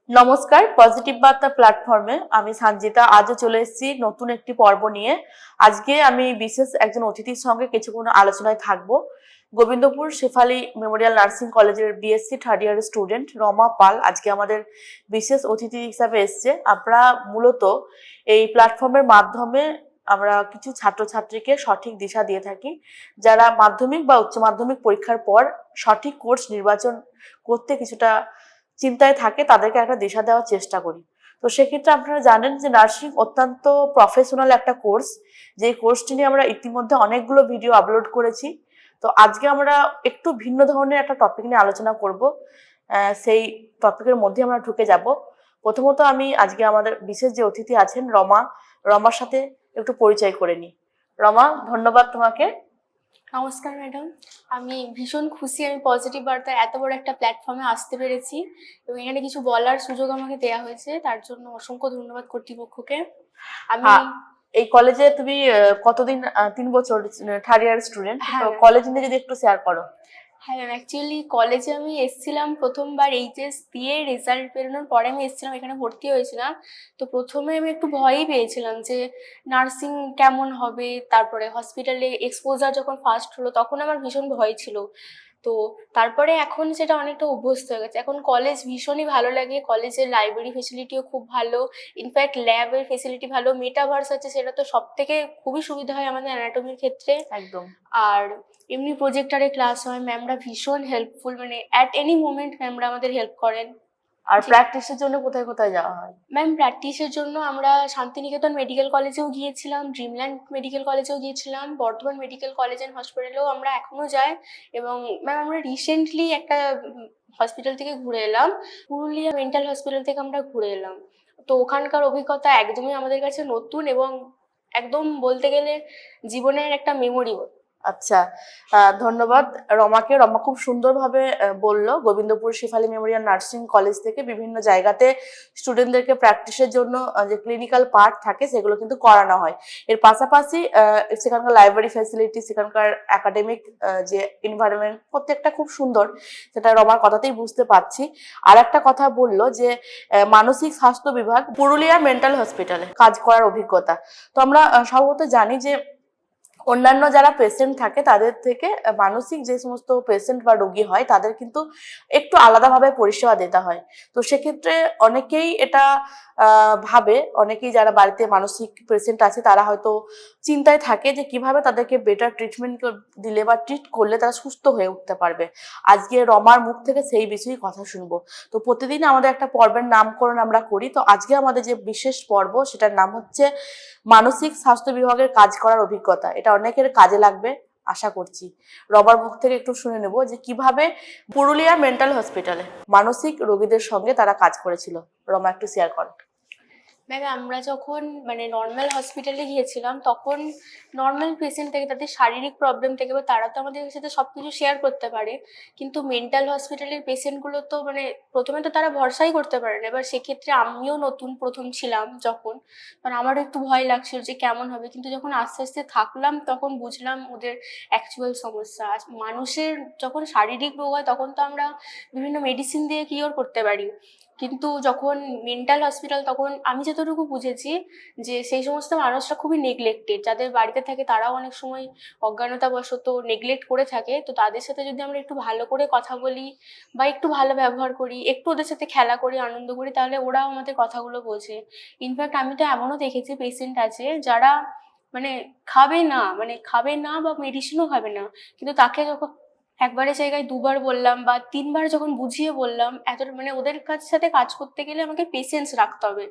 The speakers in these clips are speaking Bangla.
নমস্কার, পজিটিভ বার্তা প্ল্যাটফর্মে আমি সঞ্জিতা আজও চলে এসেছি নতুন একটি পর্ব নিয়ে। আজকে আমি বিশেষ একজন অতিথির সঙ্গে কিছুক্ষণ আলোচনায় থাকবো। গোবিন্দপুর শেফালি মেমোরিয়াল নার্সিং কলেজের বিএসসি থার্ড ইয়ারের স্টুডেন্ট রমা পাল আজকে আমাদের বিশেষ অতিথি হিসাবে এসছে। আমরা মূলত এই প্ল্যাটফর্মের মাধ্যমে আমরা কিছু ছাত্রছাত্রীকে সঠিক দিশা দিয়ে থাকি, যারা মাধ্যমিক বা উচ্চ মাধ্যমিক পরীক্ষার পর সঠিক কোর্স নির্বাচন করতে কিছুটা চিন্তায় থাকে, তাদেরকে একটা দিশা দেওয়ার চেষ্টা করি। তো সেক্ষেত্রে আপনারা জানেন যে নার্সিং অত্যন্ত প্রফেশনাল একটা কোর্স, যে কোর্সটি নিয়ে আমরা ইতিমধ্যে অনেকগুলো ভিডিও আপলোড করেছি। তো আজকে আমরা একটু ভিন্ন ধরনের একটা টপিক নিয়ে আলোচনা করব। সেই টপিকের মধ্যে আমরা ঢুকে যাব। প্রথমত আমি আজকে আমাদের বিশেষ যে অতিথি আছেন রমার সাথে একটু পরিচয় করে নিই। রমা, ধন্যবাদ তোমাকে। নমস্কার ম্যাডাম, আমি ভীষণ খুশি আমি পজিটিভ বার্তা এত বড় একটা প্ল্যাটফর্মে আসতে পেরেছি এবং এখানে কিছু বলার সুযোগ আমাকে দেওয়া হয়েছে, তার জন্য অসংখ্য ধন্যবাদ কর্তৃপক্ষকে। আমি এই কলেজে তুমি কতদিন? 3 বছর থার্ড ইয়ার স্টুডেন্ট। তো কলেজ নিয়ে যদি একটু শেয়ার করো। হ্যাঁ ম্যাম, অ্যাকচুয়ালি কলেজে আমি এসেছিলাম প্রথমবার এইচএস দিয়ে, রেজাল্ট বেরোনোর পরে আমি এসেছিলাম, এখানে ভর্তি হয়েছিলাম। তো প্রথমে আমি একটু ভয়ই পেয়েছিলাম যে নার্সিং কেমন হবে, তারপরে হসপিটালে এক্সপোজার যখন ফার্স্ট হলো তখন আমার ভীষণ ভয় ছিল। তো তারপরে এখন সেটা অনেকটা অভ্যস্ত হয়ে গেছে। এখন কলেজ ভীষণই ভালো লাগে, কলেজের লাইব্রেরি ফেসিলিটিও খুব ভালো, ইনফ্যাক্ট ল্যাবের ফেসিলিটি ভালো, মেটাভার্স আছে, সেটা তো সব থেকে খুবই সুবিধা হয় আমাদের অ্যানাটমির ক্ষেত্রে। একদম। আর এমনি প্রজেক্টারে ক্লাস হয়, ম্যামরা ভীষণ হেল্পফুল, মানে অ্যাট এনি মোমেন্ট ম্যামরা আমাদের হেল্প করেন। আর প্র্যাকটিসের জন্য কোথায় কোথায় যাওয়া হয়? ম্যাম প্র্যাকটিসের জন্য আমরা শান্তিনিকেতন মেডিকেল কলেজেও গিয়েছিলাম, ড্রিমল্যান্ড মেডিকেল কলেজেও গিয়েছিলাম, বর্ধমান মেডিকেল কলেজ অ্যান্ড হসপিটালেও আমরা এখনও যাই। এবং ম্যাম আমরা রিসেন্টলি একটা হসপিটাল থেকে ঘুরে এলাম, পুরুলিয়া মেন্টাল হসপিটাল থেকে আমরা ঘুরে এলাম। তো ওখানকার অভিজ্ঞতা একদমই আমাদের কাছে নতুন এবং একদম বলতে গেলে জীবনের একটা মেমোরি। আচ্ছা, ধন্যবাদ রমাকে। রমা খুব সুন্দরভাবে বললো Gobindapur Shefali Memorial nursing college থেকে বিভিন্ন জায়গাতে স্টুডেন্টদেরকে প্র্যাকটিসের জন্য যে ক্লিনিক্যাল পার্ট থাকে সেগুলো কিন্তু করানো হয়। এর পাশাপাশি সেখানকার লাইব্রেরি ফ্যাসিলিটি, সেখানকার একাডেমিক যে এনভায়রনমেন্ট প্রত্যেকটা খুব সুন্দর, সেটা রমার কথাতেই বুঝতে পারছি। আর একটা কথা বললো যে মানসিক স্বাস্থ্য বিভাগ পুরুলিয়া মেন্টাল হসপিটালে কাজ করার অভিজ্ঞতা। তো আমরা সম্ভবত জানি যে অন্যান্য যারা পেশেন্ট থাকে তাদের থেকে মানসিক যে সমস্ত পেশেন্ট বা রোগী হয় তাদের কিন্তু একটু আলাদাভাবে পরিষেবা দিতে হয়। তো সেক্ষেত্রে অনেকেই এটা ভাবে, অনেকেই যারা বাড়িতে মানসিক পেশেন্ট আছে তারা হয়তো চিন্তায় থাকে যে কিভাবে তাদেরকে বেটার ট্রিটমেন্ট দিলে বা ট্রিট করলে তারা সুস্থ হয়ে উঠতে পারবে। আজকে রমার মুখ থেকে সেই বিষয়ে কথা শুনবো। তো প্রতিদিন আমাদের একটা পর্বের নামকরণ আমরা করি, তো আজকে আমাদের যে বিশেষ পর্ব সেটার নাম হচ্ছে মানসিক স্বাস্থ্য বিভাগের কাজ করার অভিজ্ঞতা। এটা অনেকের কাজে লাগবে আশা করছি। রবার মুখ থেকে একটু শুনে নেব যে কিভাবে পুরুলিয়া মেন্টাল হসপিটালে মানসিক রোগীদের সঙ্গে তারা কাজ করেছিল। রমা, একটু শেয়ার কর। ম্যাম আমরা যখন নর্মাল হসপিটালে গিয়েছিলাম তখন নর্মাল পেশেন্ট থেকে, তাদের শারীরিক প্রবলেম থেকে, বা তারা তো আমাদের সাথে সব কিছু শেয়ার করতে পারে, কিন্তু মেন্টাল হসপিটালের পেশেন্টগুলো তো প্রথমে তো তারা ভরসাই করতে পারে না। এবার সেক্ষেত্রে আমিও নতুন প্রথম ছিলাম যখন, আমারও একটু ভয় লাগছিল যে কেমন হবে, কিন্তু যখন আস্তে আস্তে থাকলাম তখন বুঝলাম ওদের অ্যাকচুয়াল সমস্যা। মানুষের যখন শারীরিক রোগ হয় তখন তো আমরা বিভিন্ন মেডিসিন দিয়ে কিওর করতে পারি, কিন্তু যখন মেন্টাল হসপিটাল, তখন আমি যতটুকু বুঝেছি যে সেই সমস্ত মানুষরা খুবই নেগলেক্টেড, যাদের বাড়িতে থাকে তারাও অনেক সময় অজ্ঞানতাবশত নেগলেক্ট করে থাকে। তো তাদের সাথে যদি আমরা একটু ভালো করে কথা বলি বা একটু ভালো ব্যবহার করি, একটু ওদের সাথে খেলা করি, আনন্দ করি, তাহলে ওরাও আমাদের কথাগুলো বোঝে। ইনফ্যাক্ট আমি তো এমনও দেখেছি পেশেন্ট আছে যারা খাবে না বা মেডিসিনও খাবে না, কিন্তু তাকে যখন একবারের জায়গায় দুবার বললাম বা তিনবার যখন বুঝিয়ে বললাম, ওদের সাথে কাজ করতে গেলে আমাকে পেশেন্স রাখতে হবে।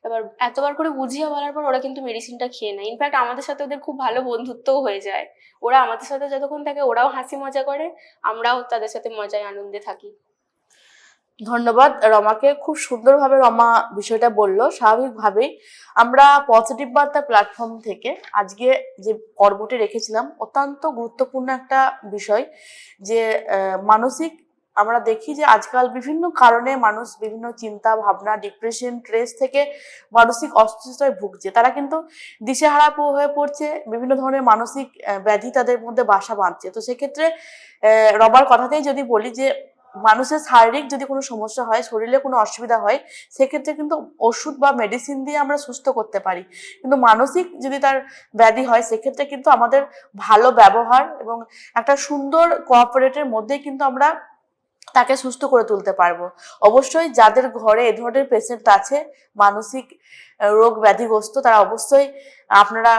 এবার এতবার করে বুঝিয়ে বলার পর ওরা কিন্তু মেডিসিনটা খেয়ে নেয়। ইনফ্যাক্ট আমাদের সাথে ওদের খুব ভালো বন্ধুত্বও হয়ে যায়। ওরা আমাদের সাথে যতক্ষণ থাকে ওরাও হাসি মজা করে, আমরাও তাদের সাথে মজায় আনন্দে থাকি। ধন্যবাদ রমাকে, খুব সুন্দরভাবে রমা বিষয়টা বললো। স্বাভাবিকভাবেই আমরা পজিটিভ বার্তা প্ল্যাটফর্ম থেকে আজকে যে পর্বটি রেখেছিলাম অত্যন্ত গুরুত্বপূর্ণ একটা বিষয়, যে মানসিক, আমরা দেখি যে আজকাল বিভিন্ন কারণে মানুষ বিভিন্ন চিন্তা ভাবনা, ডিপ্রেশন, স্ট্রেস থেকে মানসিক অসুস্থতায় ভুগছে। তারা কিন্তু দিশেহারা হয়ে পড়ছে, বিভিন্ন ধরনের মানসিক ব্যাধি তাদের মধ্যে বাসা বাঁধছে। তো সেক্ষেত্রে রবার কথাতেই যদি বলি যে মানুষের শারীরিক যদি কোনো সমস্যা হয়, শরীরে কোনো অসুবিধা হয়, সেক্ষেত্রে কিন্তু ওষুধ বা মেডিসিন দিয়ে আমরা সুস্থ করতে পারি। কিন্তু মানসিক যদি তার ব্যাধি হয়, সেক্ষেত্রে কিন্তু আমাদের ভালো ব্যবহার এবং একটা সুন্দর কোঅপারেটের মধ্যেই কিন্তু আমরা তাকে সুস্থ করে তুলতে পারবো। অবশ্যই যাদের ঘরে এ ধরনের পেশেন্ট আছে, মানসিক রোগ ব্যাধিগ্রস্ত, তারা অবশ্যই আপনারা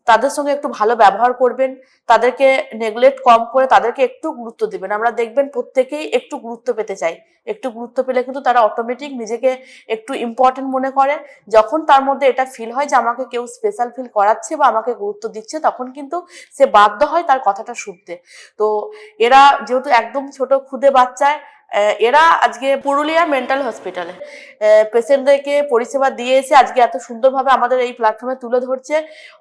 তাদের সঙ্গে একটু ভালো ব্যবহার করবেন, তাদেরকে নেগলেক্ট কম করে তাদেরকে একটু গুরুত্ব দিবেন। আমরা দেখবেন প্রত্যেকেই একটু গুরুত্ব পেতে চাই, একটু গুরুত্ব পেলে কিন্তু তারা অটোমেটিক নিজেকে একটু ইম্পর্টেন্ট মনে করে। যখন তার মধ্যে এটা ফিল হয় যে আমাকে কেউ স্পেশাল ফিল করাচ্ছে বা আমাকে গুরুত্ব দিচ্ছে, তখন কিন্তু সে বাধ্য হয় তার কথাটা শুনতে। তো এরা যেহেতু একদম ছোট খুদে বাচ্চায়, এরা আজকে পুরুলিয়া মেন্টাল হসপিটালে পেশেন্টদেরকে পরিষেবা দিয়ে এসে আজকে এত সুন্দরভাবে আমাদের এই প্ল্যাটফর্মে তুলে ধরছে।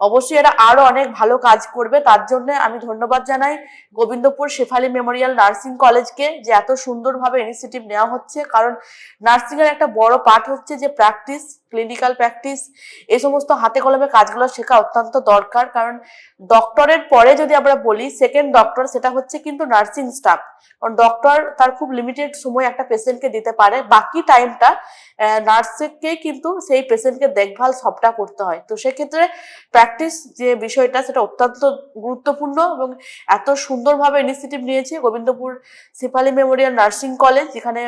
অবশ্যই এরা আরো অনেক ভালো কাজ করবে, তার জন্য আমি ধন্যবাদ জানাই গোবিন্দপুর শেফালি মেমোরিয়াল নার্সিং কলেজকে, যে এত সুন্দরভাবে ইনিশিয়েটিভ নেওয়া হচ্ছে। কারণ নার্সিং এর একটা বড় পার্ট হচ্ছে যে প্র্যাকটিস, ক্লিনিক্যাল প্র্যাকটিস, এই সমস্ত হাতে কলমে কাজগুলো শেখা অত্যন্ত দরকার। কারণ ডক্টরের পরে যদি আমরা বলি সেকেন্ড ডক্টর, সেটা হচ্ছে কিন্তু নার্সিং স্টাফ। কারণ ডক্টর তার খুব লিমিটেড সময় একটা পেশেন্টকে দিতে পারে, বাকি টাইমটা নার্সকে কিন্তু সেই পেশেন্টকে দেখভাল সবটা করতে হয়। তো সেক্ষেত্রে প্র্যাকটিস যে বিষয়টা, সেটা অত্যন্ত গুরুত্বপূর্ণ এবং এত সুন্দরভাবে ইনিশিয়েটিভ নিয়েছে Gobindapur Shefali Memorial nursing college, যেখানে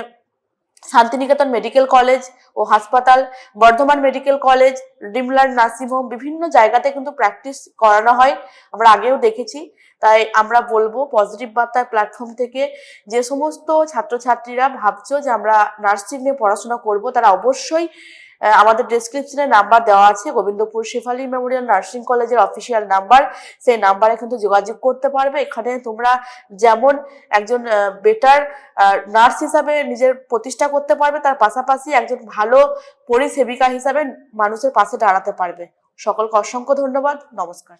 শান্তিনিকেতন মেডিকেল কলেজ ও হাসপাতাল, Bardhaman medical college, Dreamland nursing home, বিভিন্ন জায়গাতে কিন্তু প্র্যাকটিস করানো হয়, আমরা আগেও দেখেছি। তাই আমরা বলবো পজিটিভ বার্তার প্ল্যাটফর্ম থেকে যে সমস্ত ছাত্রছাত্রীরা ভাবছো যে আমরা নার্সিং নিয়ে পড়াশোনা করব, তারা অবশ্যই আমাদের ডেসক্রিপশনে নাম্বার দেওয়া আছে, গোবিন্দপুর শেফালি মেমোরিয়াল নার্সিং কলেজের অফিসিয়াল নাম্বার, সেই নাম্বারে কিন্তু যোগাযোগ করতে পারবে। এখানে তোমরা যেমন একজন বেটার নার্স হিসাবে নিজের প্রতিষ্ঠা করতে পারবে, তার পাশাপাশি একজন ভালো পরিসেবিকা হিসাবে মানুষের পাশে দাঁড়াতে পারবে। সকলকে অসংখ্য ধন্যবাদ, নমস্কার।